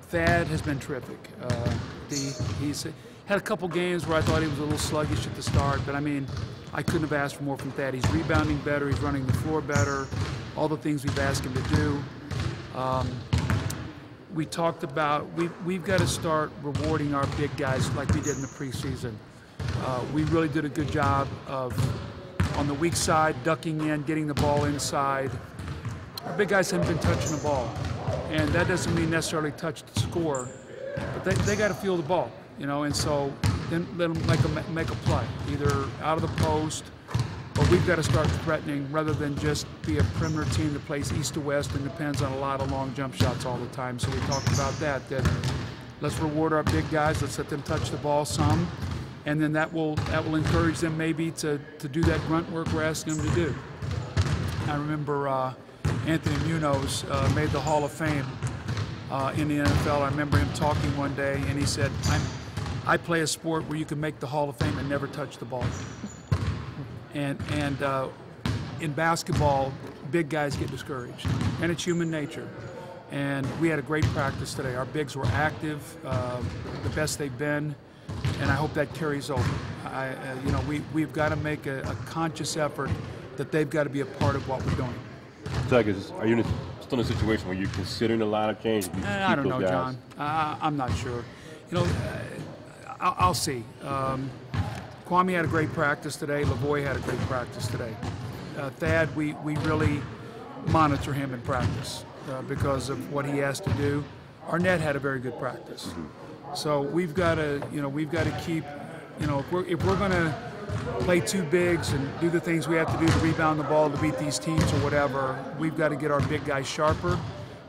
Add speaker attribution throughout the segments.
Speaker 1: Thad has been terrific. He's had a couple games where I thought he was a little sluggish at the start, but I mean, I couldn't have asked for more from Thad. He's rebounding better, he's running the floor better, all the things we've asked him to do. We talked about we've got to start rewarding our big guys like we did in the preseason. We really did a good job of, on the weak side, ducking in, getting the ball inside. Our big guys haven't been touching the ball, and that doesn't mean necessarily touch the score, but they got to feel the ball, you know, and so then let them make a play, either out of the post, but we've got to start threatening rather than just be a perimeter team that plays east to west and depends on a lot of long jump shots all the time. So we talked about that let's reward our big guys, let's let them touch the ball some, and then that will encourage them maybe to do that grunt work we're asking them to do. I remember Anthony Munoz made the Hall of Fame in the NFL. I remember him talking one day, and he said, I play a sport where you can make the Hall of Fame and never touch the ball. And in basketball, big guys get discouraged, and it's human nature. And we had a great practice today. Our bigs were active, the best they've been, and I hope that carries over. You know, we've got to make a conscious effort that they've got to be a part of what we're doing.
Speaker 2: Doug, are you still in a situation where you're considering a lineup change?
Speaker 1: I don't know, John. I'm not sure. You know, I'll see. Kwame had a great practice today. Lavoie had a great practice today. Thad, we really monitor him in practice because of what he has to do. Arnett had a very good practice. So we've got to keep, you know, if we're going to play two bigs and do the things we have to do to rebound the ball to beat these teams or whatever, we've got to get our big guys sharper.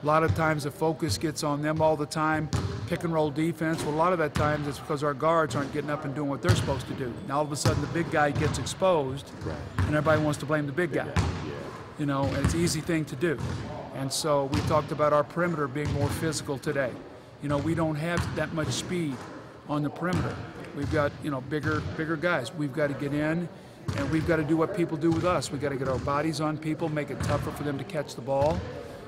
Speaker 1: A lot of times the focus gets on them all the time. Pick and roll defense, well, a lot of that times it's because our guards aren't getting up and doing what they're supposed to do. Now all of a sudden the big guy gets exposed, and everybody wants to blame the big guy. You know, and it's an easy thing to do. And so we talked about our perimeter being more physical today. You know, we don't have that much speed on the perimeter. We've got, you know, bigger guys. We've got to get in, and we've got to do what people do with us. We've got to get our bodies on people, make it tougher for them to catch the ball,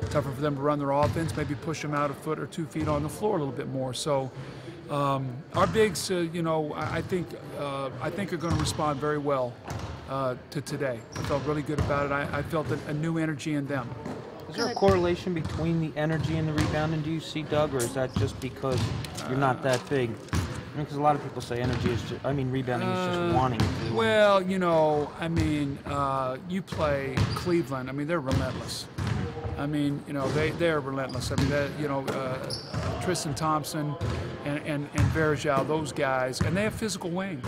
Speaker 1: tougher for them to run their offense, maybe push them out a foot or 2 feet on the floor a little bit more. So our bigs, you know, I think are going to respond very well to today. I felt really good about it. I felt a new energy in them.
Speaker 3: Is there a correlation between the energy and the rebounding, do you see, Doug, or is that just because you're not that big? I mean, because a lot of people say energy is just, rebounding is just wanting to.
Speaker 1: Well, you know, I mean, you play Cleveland. I mean, they're relentless. I mean, you know, they're relentless. I mean, you know, Tristan Thompson and Varejao, those guys, and they have physical wings.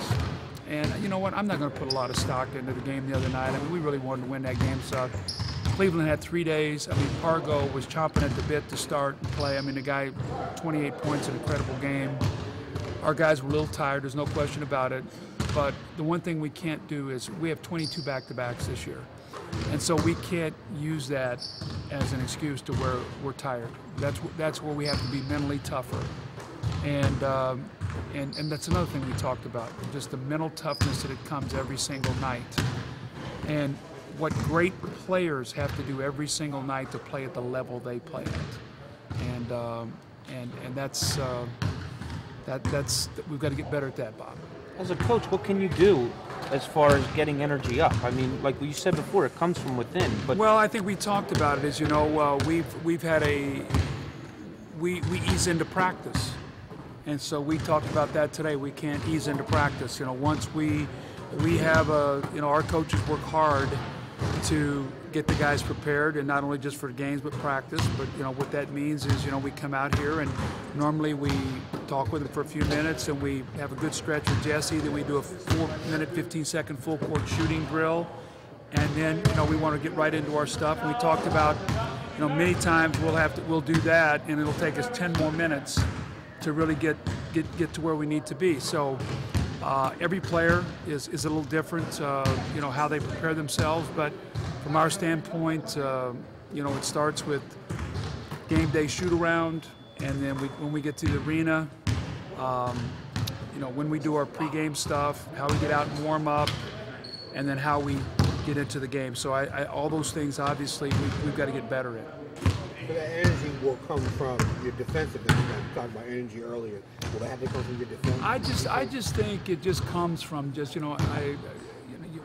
Speaker 1: And you know what? I'm not going to put a lot of stock into the game the other night. I mean, we really wanted to win that game, so Cleveland had 3 days. I mean, Pargo was chomping at the bit to start and play. I mean, the guy, 28 points, an incredible game. Our guys were a little tired, there's no question about it. But the one thing we can't do is we have 22 back-to-backs this year. And so we can't use that as an excuse to where we're tired. That's where we have to be mentally tougher. And that's another thing we talked about, just the mental toughness that it comes every single night. And what great players have to do every single night to play at the level they play at. And that's we've got to get better at that, Bob.
Speaker 3: As a coach, what can you do as far as getting energy up? I mean, like you said before, it comes from within. But
Speaker 1: well, I think we talked about it. As you know, we've had we ease into practice, and so we talked about that today. We can't ease into practice. You know, once we have our coaches work hard to get the guys prepared, and not only just for games but practice. But you know what that means is, you know, we come out here and normally we talk with them for a few minutes and we have a good stretch with Jesse. Then we do a 4-minute, 15-second full court shooting drill, and then you know we want to get right into our stuff. And we talked about, you know, many times we'll do that, and it'll take us 10 more minutes to really get to where we need to be. So. Every player is a little different, you know, how they prepare themselves. But from our standpoint, you know, it starts with game day shoot-around, and then when we get to the arena, you know, when we do our pregame stuff, how we get out and warm up, and then how we get into the game. So all those things, obviously, we've got to get better at.
Speaker 4: So that energy will come from your defensiveness. You talked about energy earlier. Will that have to come from your defense?
Speaker 1: I just think it just comes from just, you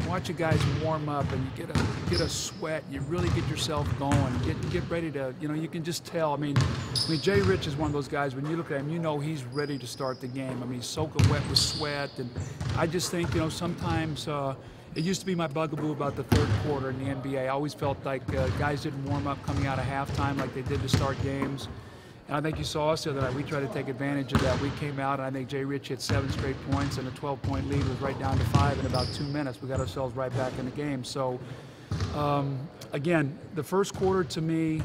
Speaker 1: watch you guys warm up and you get a sweat. You really get yourself going. Get ready to, you can just tell. I mean, Jay Rich is one of those guys. When you look at him, you know he's ready to start the game. I mean, he's soaking wet with sweat, and I just think, sometimes. It used to be my bugaboo about the third quarter in the NBA. I always felt like guys didn't warm up coming out of halftime like they did to start games. And I think you saw us the other night. We tried to take advantage of that. We came out, and I think Jay Rich hit 7 straight points, and a 12-point lead was right down to 5 in about 2 minutes. We got ourselves right back in the game. So, again, the first quarter to me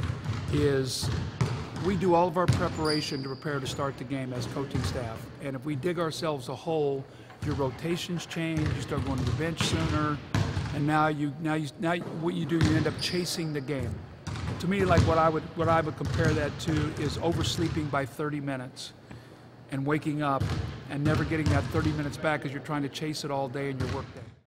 Speaker 1: is we do all of our preparation to prepare to start the game as coaching staff. And if we dig ourselves a hole, your rotations change. You start going to the bench sooner, and now what you do, you end up chasing the game. To me, like what I would compare that to is oversleeping by 30 minutes and waking up and never getting that 30 minutes back because you're trying to chase it all day in your workday.